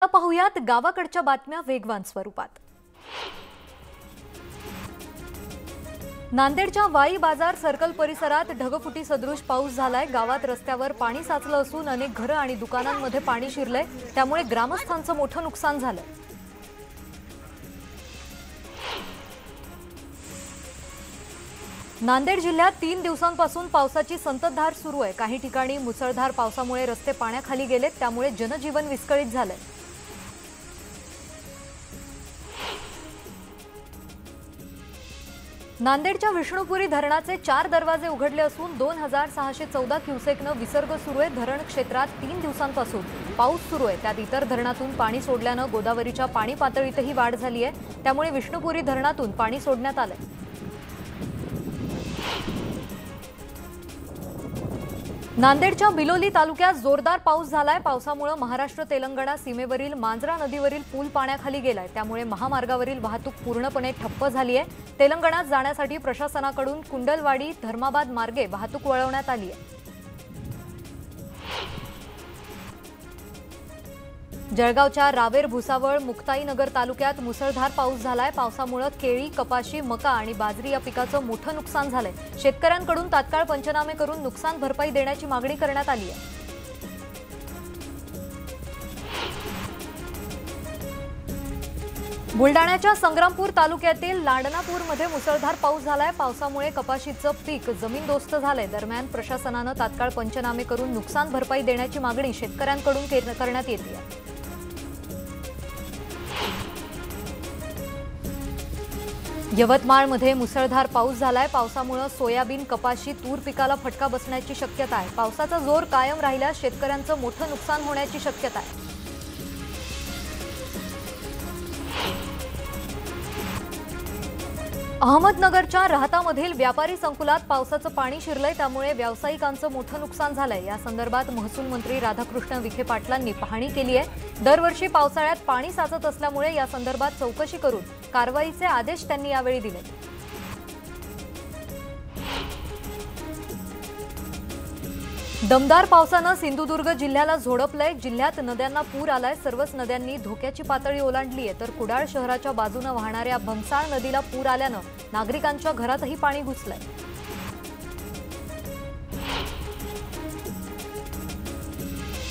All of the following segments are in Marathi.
पाहुयात गावाकडच्या बातम्या वेगवान स्वरूपात। नांदेडच्या वाई बाजार सर्कल परिसरात ढगफुटी सदृश पाऊस झालाय। गावात रस्त्यावर पाणी साचलं असून अनेक घरं आणि दुकानांमध्ये पाणी शिरलंय, त्यामुळे ग्रामस्थांचं मोठं नुकसान झालंय। नांदेड जिल्ह्यात 3 दिवसांपासून पावसाची संततधार सुरू आहे। काही ठिकाणी मुसळधार पावसामुळे रस्ते पाण्याखाली गेलेत, त्यामुळे जनजीवन विस्कळीत झालंय। नांदेडच्या विष्णुपुरी धरणाचे 4 दरवाजे उघडले असून 2614 क्युसेकनं विसर्ग सुरू आहे। धरण क्षेत्रात 3 दिवसांपासून पाऊस सुरू आहे, त्यात इतर धरणातून पाणी सोडल्यानं गोदावरीच्या पाणी पातळीतही वाढ झाली आहे, त्यामुळे विष्णुपुरी धरणातून पाणी सोडण्यात आलंय। नांदेडच्या बिलोली तालुक्यात जोरदार पाऊस झालाय। पावसामुळे महाराष्ट्र तेलंगणा सीमेवरील मांजरा नदीवरील पूल पाण्याखाली गेलाय, त्यामुळे महामार्गावरील वाहतूक पूर्णपणे ठप्प झाली आहे। तेलंगणात जाण्यासाठी प्रशासनाकडून कुंडलवाडी धर्माबाद मार्गे वाहतूक वळवण्यात आली आहे। जळगावच्या रावेर भुसावळ मुक्ताईनगर तालुक्यात मुसळधार पाऊस झालाय। पावसामुळे केळी, कपाशी, मका आणि बाजरी या पिकाचं मोठं नुकसान झालंय। शेतकऱ्यांकडून तात्काळ पंचनामे करून नुकसान भरपाई देण्याची मागणी करण्यात आली आहे। बुलडाण्याच्या संग्रामपूर तालुक्यातील लांडनापूरमध्ये मुसळधार पाऊस झालाय। पावसामुळे कपाशीचं पीक जमीनदोस्त झालंय। दरम्यान प्रशासनानं तात्काळ पंचनामे करून नुकसान भरपाई देण्याची मागणी शेतकऱ्यांकडून करण्यात येते आहे। यवतमाळमध्ये मुसळधार पाऊस झालाय। पावसामुळे सोयाबीन, कपाशी, तूर पिकाला फटका बसण्याची शक्यता आहे। पावसाचा जोर कायम राहिल्यास शेतकऱ्यांचं मोठं नुकसान होण्याची शक्यता आहे। अहमदनगरच्या राहतामधील व्यापारी संकुलात पावसाचं पाणी शिरलंय, त्यामुळे व्यावसायिकांचं मोठं नुकसान झालंय। या संदर्भात महसूल मंत्री राधाकृष्ण विखे पाटलांनी पाहणी केली आहे। दरवर्षी पावसाळ्यात पाणी साचत असल्यामुळे या संदर्भात चौकशी करून कारवाईचे आदेश त्यांनी यावेळी दिले। दमदार पावसानं सिंधुदुर्ग जिल्ह्याला झोडपलंय। जिल्ह्यात नद्यांना पूर आलाय। सर्वच नद्यांनी धोक्याची पातळी ओलांडली आहे, तर कुडाळ शहराच्या बाजूने वाहणाऱ्या भंगसाळ नदीला पूर आल्यानं नागरिकांच्या घरातही पाणी घुसलंय।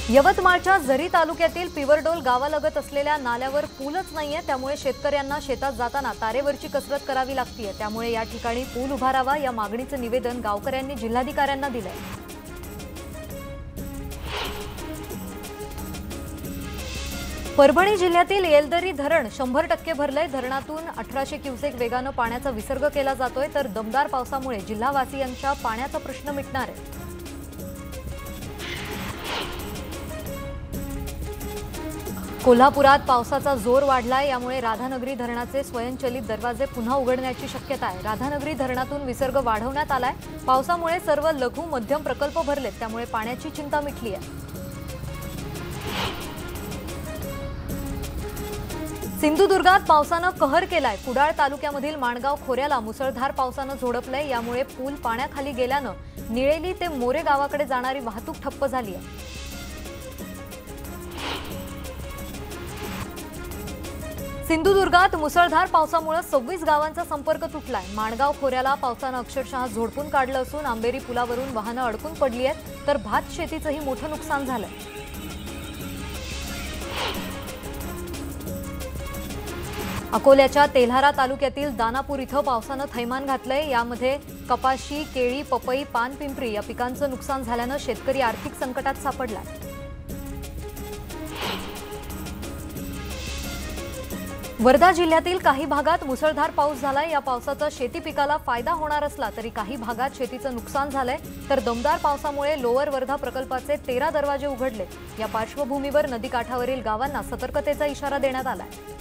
यवतमाळच्या झरी तालुक्यातील पिवरडोल गावालगत असलेल्या नाल्यावर पूलच नाहीये, त्यामुळे शेतकऱ्यांना शेतात जाताना तारेवरची कसरत करावी लागतेय। त्यामुळे या ठिकाणी पूल उभारावा या मागणीचं निवेदन गावकऱ्यांनी जिल्हाधिकाऱ्यांना दिलंय। परभणी जिल्ह्यातील येलदरी धरण 100% भरलंय। धरणातून 1800 क्युसेक वेगानं पाण्याचा विसर्ग केला जातोय, तर दमदार पावसामुळे जिल्हावासियांच्या पाण्याचा प्रश्न मिटणार आहे। कोल्हापुरात पावसाचा जोर वाढलाय, यामुळे राधानगरी धरणाचे स्वयंचलित दरवाजे पुन्हा उघडण्याची शक्यता आहे। राधानगरी धरणातून विसर्ग वाढवण्यात आलाय। पावसामुळे सर्व लघु मध्यम प्रकल्प भरलेत, त्यामुळे पाण्याची चिंता मिटली आहे। सिंधुदुर्गात पावसानं कहर केलाय। कुडाळ तालुक्यामधील माणगाव खोऱ्याला मुसळधार पावसानं झोडपलंय, यामुळे पूल पाण्याखाली गेल्यानं निळेली ते मोरे गावाकडे जाणारी वाहतूक ठप्प झाली आहे। सिंधुदुर्गात मुसळधार पावसामुळे 26 गावांचा संपर्क तुटलाय। माणगाव खोऱ्याला पावसानं अक्षरशः झोडपून काढलं असून आंबेरी पुलावरून वाहनं अडकून पडली आहेत, तर भात शेतीचंही मोठं नुकसान झालंय। अकोल्याच्या तेल्हारा तालुक्यातील दानापूर इथं पावसानं थैमान घातलंय। यामध्ये कपाशी, केळी, पपई, पानपिंपरी या पिकांचं नुकसान झाल्यानं शेतकरी आर्थिक संकटात सापडला। वर्धा जिल्ह्यातील काही भागात मुसळधार पाऊस झालाय। या पावसाचा शेती पिकाला फायदा होणार असला तरी काही भागात शेतीचं नुकसान झालंय, तर दमदार पावसामुळे लोअर वर्धा प्रकल्पाचे 13 दरवाजे उघडले। या पार्श्वभूमीवर नदीकाठावरील गावांना सतर्कतेचा इशारा देण्यात आलाय।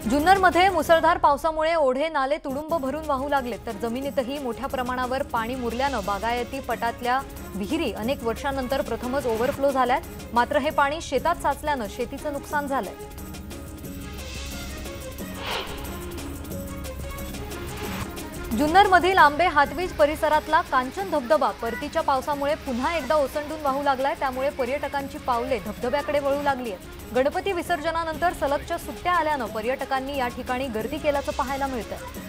जुन्नरमध्ये मुसळधार पावसामुळे ओढे नाले तुडुंब भरून वाहू लागले, तर जमिनीतही मोठ्या प्रमाणावर पाणी मुरल्यानं बागायती पटातल्या विहिरी अनेक वर्षांनंतर प्रथमच ओव्हरफ्लो झाल्यात। मात्र हे पाणी शेतात साचल्यानं शेतीचं नुकसान झालंय। जुन्नरमधील आंबे हातवीज परिसरातला कांचन धबधबा परतीच्या पावसामुळे पुन्हा एकदा ओसंडून वाहू लागलाय। त्यामुळे पर्यटकांची पावले धबधब्याकडे वळू लागली आहेत। गणपती विसर्जनानंतर सलगच्या सुट्ट्या आल्यानं पर्यटकांनी या ठिकाणी गर्दी केल्याचं पाहायला मिळतंय।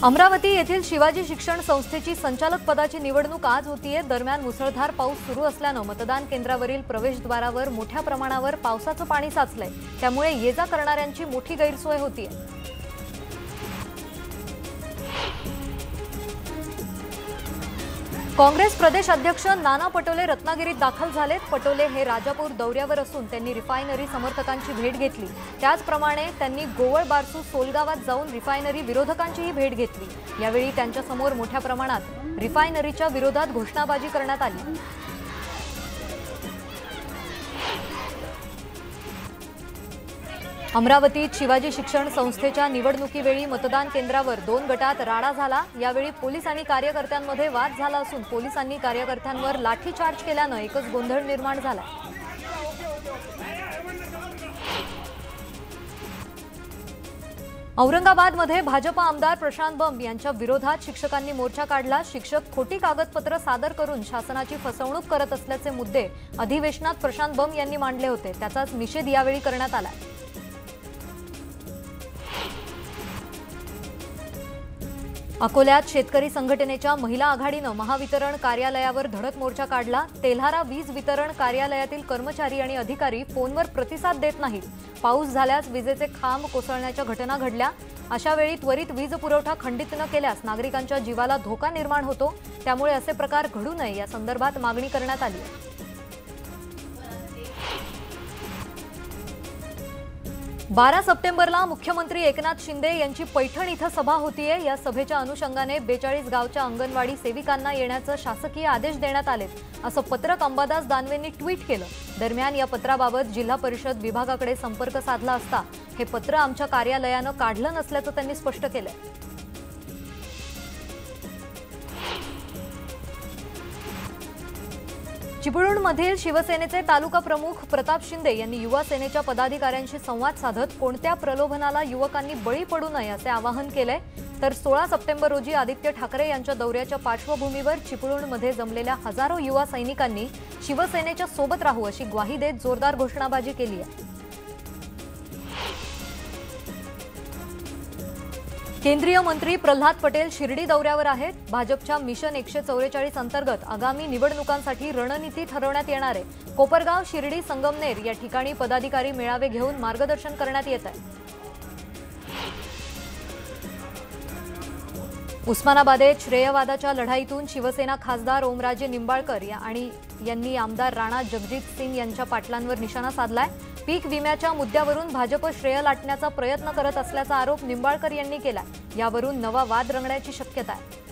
अमरावती येथील शिवाजी शिक्षण संस्थेची संचालक पदाची निवडणूक आज होतीये। दरम्यान मुसळधार पाऊस सुरू असल्यानं मतदान केंद्रावरील प्रवेशद्वारावर मोठ्या प्रमाणावर पावसाचं पाणी साचलंय। त्यामुळे ये-जा करणाऱ्यांची मोठी गैरसोय होतीये। काँग्रेस प्रदेश अध्यक्ष नाना पटोले रत्नागिरीत दाखल झालेत। पटोले हे राजापूर दौऱ्यावर असून त्यांनी रिफायनरी समर्थकांची भेट घेतली। त्याचप्रमाणे त्यांनी गोवळ बारसू सोलगावात जाऊन रिफायनरी विरोधकांचीही भेट घेतली। यावेळी त्यांच्यासमोर मोठ्या प्रमाणात रिफायनरीच्या विरोधात घोषणाबाजी करण्यात आली। अमरावतीत शिवाजी शिक्षण संस्थेच्या निवडणुकीवेळी मतदान केंद्रावर 2 गटात राडा झाला। यावेळी पोलीस आणि कार्यकर्त्यांमध्ये वाद झाला असून पोलिसांनी कार्यकर्त्यांवर लाठीचार्ज केल्यानं एकच गोंधळ निर्माण झाला। औरंगाबादमध्ये भाजप आमदार प्रशांत बंब यांच्या विरोधात शिक्षकांनी मोर्चा काढला। शिक्षक खोटी कागदपत्र सादर करून शासनाची फसवणूक करत असल्याचे मुद्दे अधिवेशनात प्रशांत बंब यांनी मांडले होते। त्याचाच निषेध यावेळी करण्यात आला। अकोल्यात शेतकरी संघटनेच्या महिला आघाडीनं महावितरण कार्यालयावर धडक मोर्चा काढला। तेल्हारा वीज वितरण कार्यालयातील कर्मचारी आणि अधिकारी फोनवर प्रतिसाद देत नाहीत। पाऊस झाल्यास विजेचे खांब कोसळण्याच्या घटना घडल्या। अशा वेळी त्वरित वीज पुरवठा खंडित न केल्यास नागरिकांच्या जीवाला धोका निर्माण होतो। त्यामुळे असे प्रकार घडू नये या संदर्भात मागणी करण्यात आली आहे। 12 सप्टेंबरला मुख्यमंत्री एकनाथ शिंदे यांची पैठण इथं सभा होतीये। या सभेच्या अनुषंगाने 42 गावच्या अंगणवाडी सेविकांना येण्याचे शासकीय आदेश देण्यात आलेत असं पत्रक अंबादास दानवेंनी ट्विट केलं। दरम्यान या पत्राबाबत जिल्हा परिषद विभागाकडे संपर्क साधला असता हे पत्र आमच्या कार्यालयानं काढलं नसल्याचं त्यांनी स्पष्ट केलंय। चिपळूणमधील शिवसेनेचे तालुका प्रमुख प्रताप शिंदे यांनी युवा सेनेच्या पदाधिकाऱ्यांशी संवाद साधत कोणत्या प्रलोभनाला युवकांनी बळी पडू नये असे आवाहन केले। तर 16 सप्टेंबर रोजी आदित्य ठाकरे यांच्या दौऱ्याच्या पार्श्वभूमीवर चिपळूणमध्ये जमलेल्या हजारो युवा सैनिकांनी शिवसेनेच्या सोबत राहू अशी ग्वाही देत जोरदार घोषणाबाजी केली आहे। केंद्रीय मंत्री प्रल्हाद पटेल शिर्डी दौऱ्यावर आहेत। भाजपच्या मिशन 144 अंतर्गत आगामी निवडणुकांसाठी रणनीती ठरवण्यात येणार आहे। कोपरगाव, शिर्डी, संगमनेर या ठिकाणी पदाधिकारी मेळावे घेऊन मार्गदर्शन करण्यात येत आहे। उस्मानाबादेत श्रेयवादाच्या लढाईतून शिवसेना खासदार ओमराजे निंबाळकर यांनी आमदार राणा जगजित सिंग यांच्या पाटलांवर निशाणा साधलाय। पीक विम्याच्या मुद्द्यावरून भाजप श्रेय लाटण्याचा प्रयत्न करत असल्याचा आरोप निंबाळकर यांनी केला। यावरून नवा वाद रंगण्याची शक्यता आहे।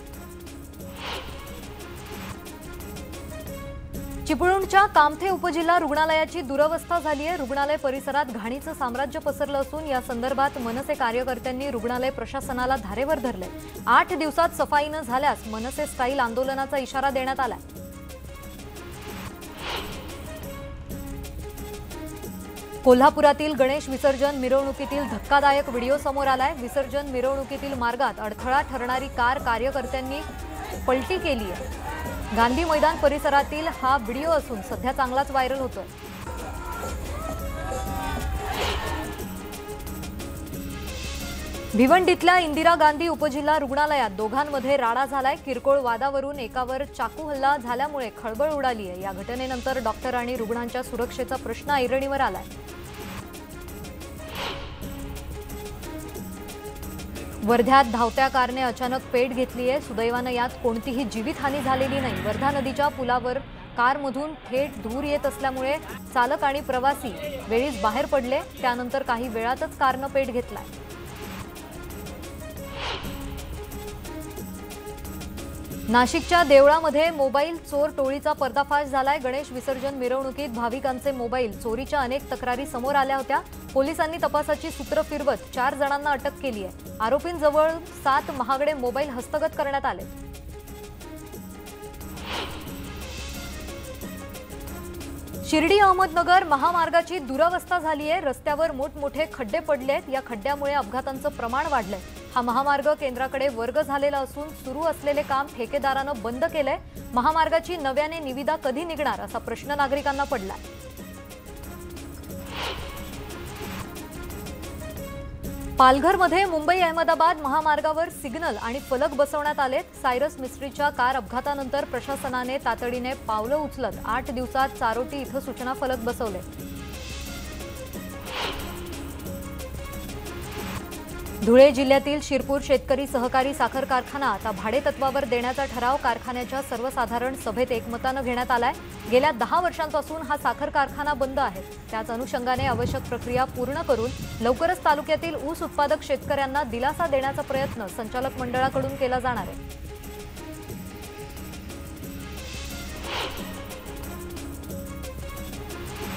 चिपळूणच्या कामथे उपजिल्हा रुग्णालयाची दुरवस्था झाली आहे। रुग्णालय परिसरात घाणीचं साम्राज्य पसरलं असून या संदर्भात मनसे कार्यकर्त्यांनी रुग्णालय प्रशासनाला धारेवर धरले। 8 दिवसात सफाई न झाल्यास मनसे स्टाईल आंदोलनाचा इशारा देण्यात आला। कोल्हापुरातील गणेश विसर्जन मिरवणुकीतील धक्कादायक व्हिडिओ समोर आलाय। विसर्जन मिरवणुकीतील मार्गात अडथळा ठरणारी कार कार्यकर्त्यांनी पलटी केली आहे। गांधी मैदान परिसरातील हा व्हिडिओ असून सध्या चांगलाच व्हायरल होतोय। भिवंडीतल्या इंदिरा गांधी उपजिल्हा रुग्णालयात दोघांमध्ये राडा झालाय। किरकोळ वादावरून एकावर चाकू हल्ला झाल्यामुळे खळबळ उडाली आहे। या घटनेनंतर डॉक्टर आणि रुग्णांच्या सुरक्षेचा प्रश्न ऐरणीवर आलाय। वर्ध्यात धावत्या कारने अचानक पेट घेतली आहे। सुदैवानं यात कोणतीही जीवितहानी झालेली नाही। वर्धा नदीच्या पुलावर कारमधून थेट धूर येत असल्यामुळे चालक आणि प्रवासी वेळीच बाहेर पडले। त्यानंतर काही वेळातच कारनं पेट घेतलाय। नाशिकच्या देवळामध्ये मोबाईल चोर टोळीचा पर्दाफाश झालाय। गणेश विसर्जन मिरवणुकीत भाविकांचे मोबाईल चोरीच्या अनेक तक्रारी समोर आल्या होत्या। पोलिसांनी तपासाची सूत्र फिरवत 4 जणांना अटक केली आहे। आरोपींजवळ 7 महागडे मोबाईल हस्तगत करण्यात आले। शिर्डी अहमदनगर महामार्गाची दुरवस्था झाली आहे। रस्त्यावर मोठमोठे खड्डे पडले आहेत। या खड्ड्यामुळे अपघातांचं प्रमाण वाढलंय। हा महामार्ग केंद्राकडे वर्ग झालेला असून सुरू असलेले काम ठेकेदारानं बंद केलंय। महामार्गाची नव्याने निविदा कधी निघणार असा प्रश्न नागरिकांना पडलाय। पालघरमध्ये मुंबई अहमदाबाद महामार्गावर सिग्नल आणि फलक बसवण्यात आलेत। सायरस मिस्ट्रीच्या कार अपघातानंतर प्रशासनाने तातडीने पावलं उचलत 8 दिवसात चारोटी इथं सूचना फलक बसवले। धुळे जिल्ह्यातील शिरपूर शेतकरी सहकारी साखर कारखाना आता भाडेतत्वावर देण्याचा ठराव कारखान्याच्या सर्वसाधारण सभेत एकमतानं घेण्यात आलाय। गेल्या 10 वर्षांपासून हा साखर कारखाना बंद आहे। त्याच अनुषंगाने आवश्यक प्रक्रिया पूर्ण करून लवकरच तालुक्यातील ऊस उत्पादक शेतकऱ्यांना दिलासा देण्याचा प्रयत्न संचालक मंडळाकडून केला जाणार आहे।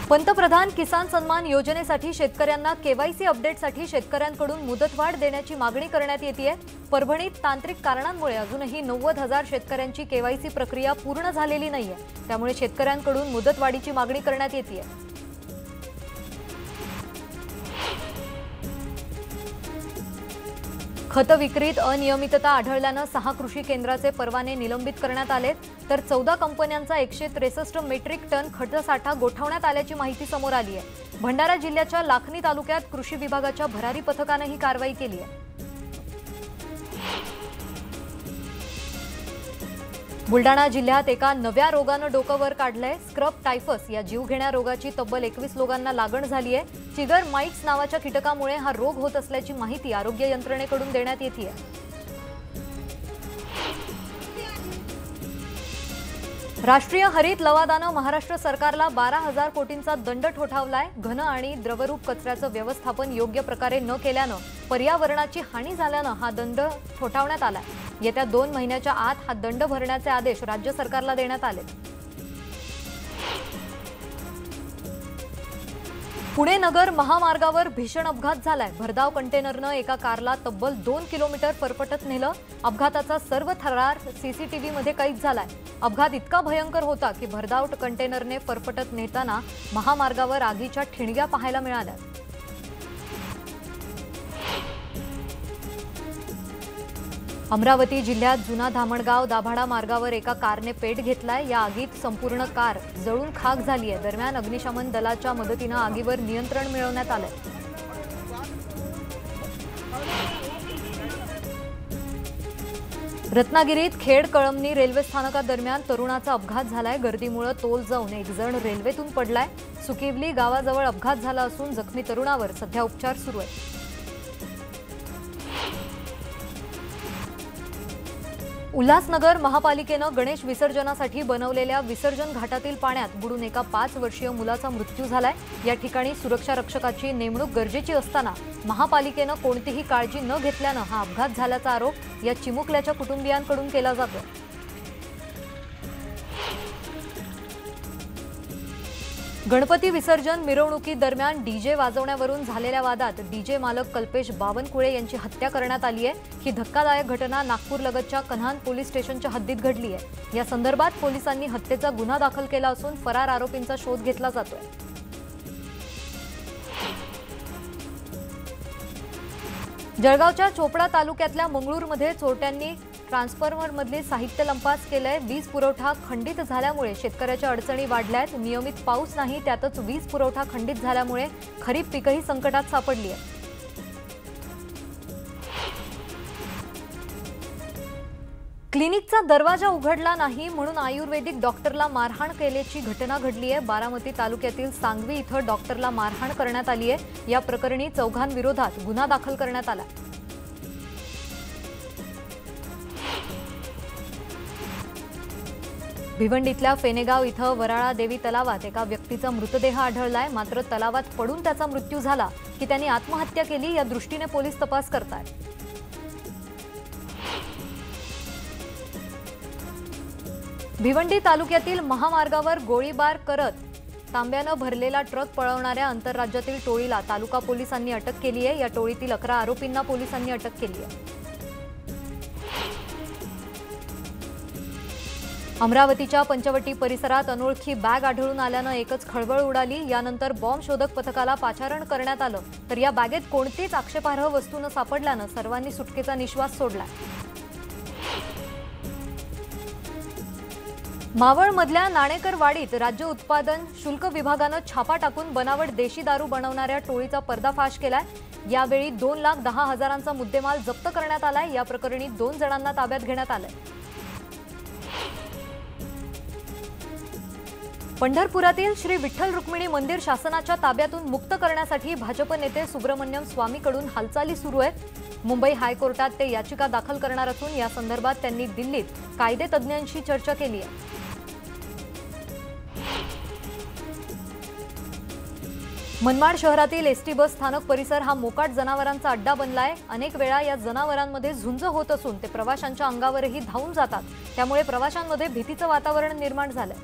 पंतप्रधान किसान सन्मान योजनेसाठी शेतकऱ्यांना केवायसी अपडेटसाठी शेतकऱ्यांकडून मुदतवाढ देण्याची मागणी करण्यात येते। परभणीत तांत्रिक कारणांमुळे अजूनही 90,000 शेतकऱ्यांची केवायसी प्रक्रिया पूर्ण झालेली नाहीये। त्यामुळे शेतकऱ्यांकडून मुदतवाढीची मागणी करण्यात येते। खत विक्रीत अनियमितता आढळल्यानं 6 कृषी केंद्राचे परवाने निलंबित करण्यात आले, तर 14 कंपन्यांचा 163 मेट्रिक टन खतसाठा गोठवण्यात आल्याची माहिती समोर आली आहे। भंडारा जिल्ह्याच्या लाखनी तालुक्यात कृषी विभागाच्या भरारी पथकाने ही कारवाई केली आहे। बुलडाणा जिल्ह्यात एका नव्या रोगानं डोकं वर काढलंय। स्क्रब टायफस या जीवघेण्या रोगाची तब्बल 21 लोकांना लागण झाली आहे। चिगर माइट्स नावाच्या कीटकामुळे हा रोग होत असल्याची माहिती आरोग्य यंत्रणेकडून देण्यात येते। राष्ट्रीय हरित लवादानं महाराष्ट्र सरकारला 12,000 कोटींचा दंड ठोठावलाय। घन आणि द्रवरूप कचऱ्याचं व्यवस्थापन योग्य प्रकारे न केल्यानं पर्यावरणाची हानी झाल्यानं हा दंड ठोठावण्यात आलाय। येत्या 2 महिन्याच्या आत हा दंड भरण्याचे आदेश राज्य सरकारला देण्यात आले। पुणे नगर महामार्गावर भीषण अपघात झालाय। भरधाव कंटेनरनं एका कारला तब्बल 2 किलोमीटर फरफटत नेलं। अपघाताचा सर्व थरार सीसीटीव्ही मध्ये कैद झालाय। अपघात इतका भयंकर होता की भरधाव कंटेनरने फरफटत नेताना महामार्गावर आगीच्या ठिणग्या पाहायला मिळाल्या। अमरावती जिल्ह्यात जुना धामणगाव दाभाडा मार्गावर एका कारने पेट घेतलाय। या आगीत संपूर्ण कार जळून खाक झाली आहे। दरम्यान अग्निशमन दलाच्या मदतीनं आगीवर नियंत्रण मिळवण्यात आलंय। रत्नागिरीत खेड कळमनी रेल्वे स्थानकादरम्यान तरुणाचा अपघात झालाय। गर्दीमुळे तोल जाऊन एक जण रेल्वेतून पडलाय। सुकिवली गावाजवळ अपघात झाला असून जखमी तरुणावर सध्या उपचार सुरू आहेत। उल्हासनगर महापालिकेनं गणेश विसर्जनासाठी बनवलेल्या विसर्जन घाटातील पाण्यात बुडून एका 5 वर्षीय मुलाचा मृत्यू झालाय। या ठिकाणी सुरक्षा रक्षकाची नेमणूक गरजेची असताना महापालिकेनं कोणतीही काळजी न घेतल्यानं हा अपघात झाल्याचा आरोप या चिमुकल्याच्या कुटुंबियांकडून केला जातोय। गणपती विसर्जन मिरवणुकीदरम्यान डीजे वाजवण्यावरून झालेल्या वादात डीजे मालक कल्पेश बावनकुळे यांची हत्या करण्यात आली आहे। ही धक्कादायक घटना नागपूरलगतच्या कन्हान पोलीस स्टेशनच्या हद्दीत घडली आहे। या संदर्भात पोलिसांनी हत्येचा गुन्हा दाखल केला असून फरार आरोपींचा शोध घेतला जातोय। जळगावच्या चोपडा तालुक्यातल्या मंगळूरमध्ये चोरट्यांनी ट्रान्सफॉर्मरमधले साहित्य लंपास केलंय। वीज पुरवठा खंडित झाल्यामुळे शेतकऱ्याच्या अडचणी वाढल्यात। नियमित पाऊस नाही, त्यातच वीज पुरवठा खंडित झाल्यामुळे खरीप पीकही संकटात सापडली आहे। क्लिनिकचा दरवाजा उघडला नाही म्हणून आयुर्वेदिक डॉक्टरला मारहाण केल्याची घटना घडली आहे। बारामती तालुक्यातील सांगवी इथं डॉक्टरला मारहाण करण्यात आली आहे। या प्रकरणी चौघांविरोधात गुन्हा दाखल करण्यात आला। भिवंडीतल्या फेनेगाव इथं वराळा देवी तलावात एका व्यक्तीचा मृतदेह आढळलाय। मात्र तलावात पडून त्याचा मृत्यू झाला की त्यांनी आत्महत्या केली या दृष्टीने पोलीस तपास करतात। भिवंडी तालुक्यातील महामार्गावर गोळीबार करत तांब्यानं भरलेला ट्रक पळवणाऱ्या आंतरराज्यातील टोळीला तालुका पोलिसांनी अटक केली आहे। या टोळीतील 11 आरोपींना पोलिसांनी अटक केली आहे। अमरावतीच्या पंचवटी परिसरात अनोळखी बॅग आढळून आल्यानं एकच खळबळ उडाली। यानंतर बॉम्ब शोधक पथकाला पाचारण करण्यात आलं, तर या बॅगेत कोणतीच आक्षेपार्ह वस्तू न सापडल्यानं सर्वांनी सुटकेचा निश्वास सोडला। मावळमधल्या नाणेकरवाडीत राज्य उत्पादन शुल्क विभागानं छापा टाकून बनावट देशी दारू बनवणाऱ्या टोळीचा पर्दाफाश केलाय। यावेळी 2,10,000चा मुद्देमाल जप्त करण्यात आलाय। या प्रकरणी 2 जणांना ताब्यात घेण्यात आलंय। पंढरपुरातील श्री विठ्ठल रुक्मिणी मंदिर शासनाच्या ताब्यातून मुक्त करण्यासाठी भाजप नेते सुब्रमण्यम स्वामीकडून हालचाली सुरू आहेत। मुंबई हायकोर्टात ते याचिका दाखल करणार असून या संदर्भात त्यांनी दिल्लीत कायदेतज्ञांशी चर्चा केली आहे। मनमाड शहरातील एसटी बस स्थानक परिसर हा मोकाट जनावरांचा अड्डा बनलाय। अनेक वेळा या जनावरांमध्ये झुंज होत असून ते प्रवाशांच्या अंगावरही धावून जातात, त्यामुळे प्रवाशांमध्ये भीतीचं वातावरण निर्माण झालंय।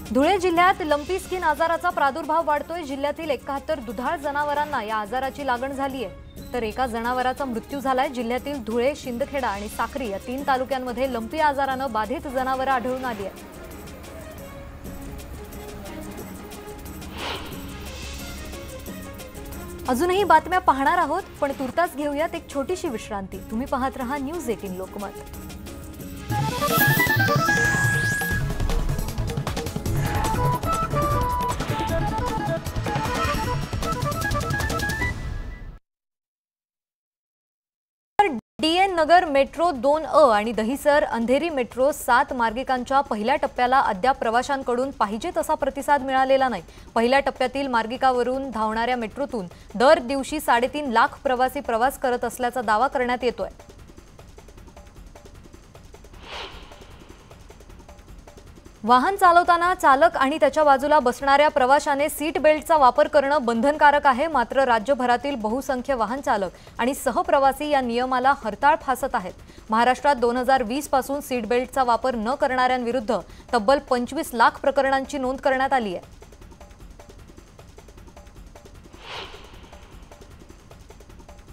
धुळे जिल्ह्यात लंपी स्किन आजाराचा प्रादुर्भाव वाढतोय। जिल्ह्यातील 71 दुधाळ जनावरांना या आजाराची लागण झाली आहे, तर एका जनावराचा मृत्यू झालाय। जिल्ह्यातील धुळे, शिंदखेडा आणि साक्री या 3 तालुक्यांमध्ये लंपी आजारानं बाधित जनावरं आढळून आली आहेत। अजूनही बातम्या पाहणार आहोत, पण तुर्तास घेऊयात एक छोटीशी विश्रांती। तुम्ही पाहत रहा न्यूज 18 लोकमत। DN नगर मेट्रो 2A आणि दहिसर अंधेरी मेट्रो 7 मार्गिकांच्या पहिल्या टप्प्याला अद्याप प्रवाशांकडून पाहिजे तसा प्रतिसाद मिळालेला नाही। पहिल्या टप्प्यातील मार्गिकावरून धावणाऱ्या मेट्रोतून दर दिवशी 3.5 लाख प्रवासी प्रवास करत असल्याचा दावा करण्यात येतोय। वाहन चालवताना चालक आणि त्याच्या बाजूला बसणाऱ्या प्रवाशाने सीट बेल्टचा वापर करणं बंधनकारक आहे। मात्र राज्यभरातील बहुसंख्य वाहन चालक आणि सहप्रवासी या नियमाला हरताळ फासत आहेत। महाराष्ट्रात 2020 पासून सीट बेल्टचा वापर न करणाऱ्यांविरुद्ध तब्बल 25 लाख प्रकरणांची नोंद करण्यात आली आहे।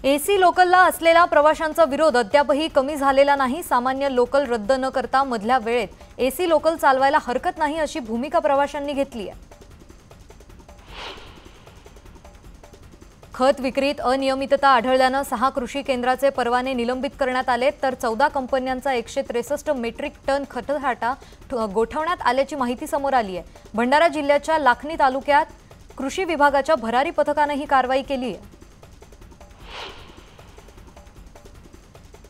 एसी लोकलला असलेला प्रवाशांचा विरोध अद्यापही कमी झालेला नाही। सामान्य लोकल रद्द न करता मधल्या वेळेत एसी लोकल चालवायला हरकत नाही अशी भूमिका प्रवाशांनी घेतली आहे। खत विक्रीत अनियमितता आढळल्यानं 6 कृषी केंद्राचे परवाने निलंबित करण्यात आले, तर 14 कंपन्यांचा 163 मेट्रिक टन खतसाठा गोठवण्यात आल्याची माहिती समोर आली आहे। भंडारा जिल्ह्याच्या लाखनी तालुक्यात कृषी विभागाच्या भरारी पथकाने ही कारवाई केली आहे।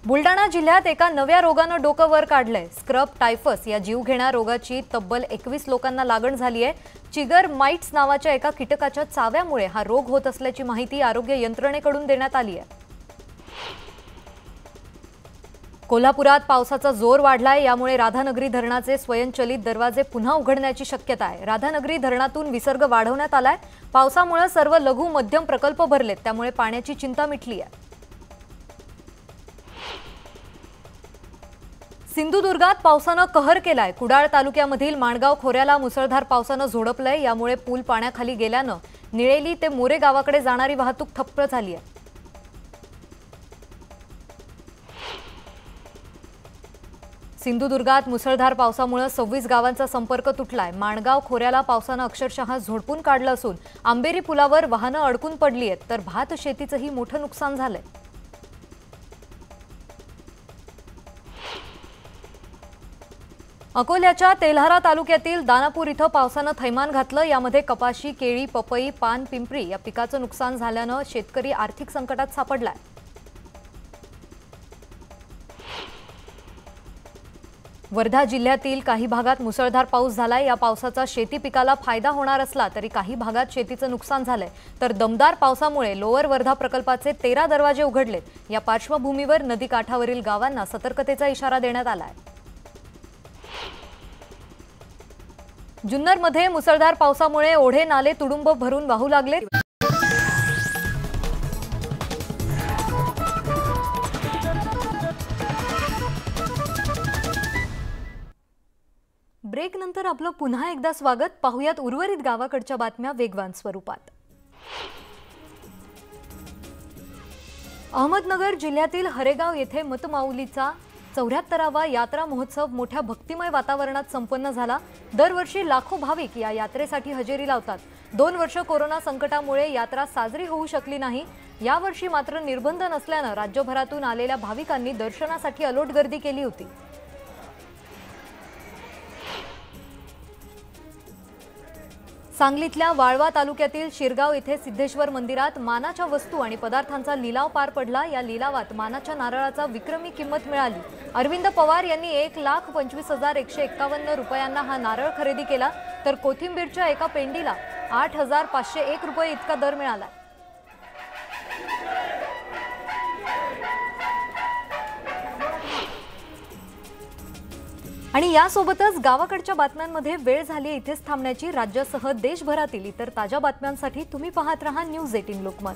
बुलडाणा जिल्ह्यात एका नव्या रोगानं डोकं वर काढलंय। स्क्रब टायफस या जीवघेण्या रोगाची तब्बल 21 लोकांना लागण झाली आहे। चिगर माइट्स नावाच्या एका कीटकाच्या चाव्यामुळे हा रोग होत असल्याची माहिती आरोग्य यंत्रणेकडून देण्यात आली आहे। कोल्हापुरात पावसाचा जोर वाढलाय, यामुळे राधानगरी धरणाचे स्वयंचलित दरवाजे पुन्हा उघडण्याची शक्यता आहे। राधानगरी धरणातून विसर्ग वाढवण्यात आलाय। पावसामुळे सर्व लघु मध्यम प्रकल्प भरलेत, त्यामुळे पाण्याची चिंता मिटली आहे। सिंधुदुर्गात पावसानं कहर केलाय। कुडाळ तालुक्यामधील माणगाव खोऱ्याला मुसळधार पावसानं झोडपलंय, यामुळे पूल पाण्याखाली गेल्यानं निळेली ते मोरे गावाकडे जाणारी वाहतूक ठप्प झाली आहे। सिंधुदुर्गात मुसळधार पावसामुळे 26 गावांचा संपर्क तुटलाय। माणगाव खोऱ्याला पावसानं अक्षरशः झोडपून काढलं असून आंबेरी पुलावर वाहनं अडकून पडली आहेत, तर भात शेतीचंही मोठं नुकसान झालंय। अकोल्याच्या तेल्हारा तालुक्यातील दानापूर इथं पावसानं थैमान घातलं। यामध्ये कपाशी, केळी, पपई, पान, पिंपरी या पिकाचं नुकसान झाल्यानं शेतकरी आर्थिक संकटात सापडलाय। वर्धा जिल्ह्यातील काही भागात मुसळधार पाऊस झालाय। या पावसाचा शेती पिकाला फायदा होणार असला तरी काही भागात शेतीचं नुकसान झालंय, तर दमदार पावसामुळे लोअर वर्धा प्रकल्पाचे 13 दरवाजे उघडलेत। या पार्श्वभूमीवर नदीकाठावरील गावांना सतर्कतेचा इशारा देण्यात आलाय। जुन्नरमध्ये मुसळधार पावसामुळे ओढे नाले तुडुंब भरून वाहू लागले। ब्रेक नंतर आपलं पुन्हा एकदा स्वागत। पाहुयात उर्वरित गावाकडच्या बातम्या वेगवान स्वरूपात। अहमदनगर जिल्ह्यातील हरेगाव येथे मतमाऊलीचा 74वा यात्रा महोत्सव मोठ्या भक्तिमय वातावरणात संपन्न झाला। दरवर्षी लाखो भाविक या यात्रेसाठी हजेरी लावतात। 2 वर्ष कोरोना संकटामुळे यात्रा साजरी होऊ शकली नाही। यावर्षी मात्र निर्बंध नसल्याने राज्यभरातून आलेल्या भाविकांनी दर्शनासाठी अलोट गर्दी केली होती। सांगलीतल्या वाळवा तालुक्यातील शिरगाव येथे सिद्धेश्वर मंदिरात मानाच्या वस्तू आणि पदार्थांचा लिलाव पार पडला। या लिलावात मानाच्या नारळाचा विक्रमी किंमत मिळाली। अरविंद पवार यांनी 1,25,151 रुपयांना हा नारळ खरेदी केला, तर कोथिंबीरच्या एका पेंडीला 8,501 रुपये इतका दर मिळाला। आणि यासोबतच गावाकडच्या बातम्यांमध्ये वेळ झाली इथेच थांबण्याची। राज्यासह देशभरातील इतर ताज्या बातम्यांसाठी तुम्ही पाहत रहा न्यूज 18 लोकमत।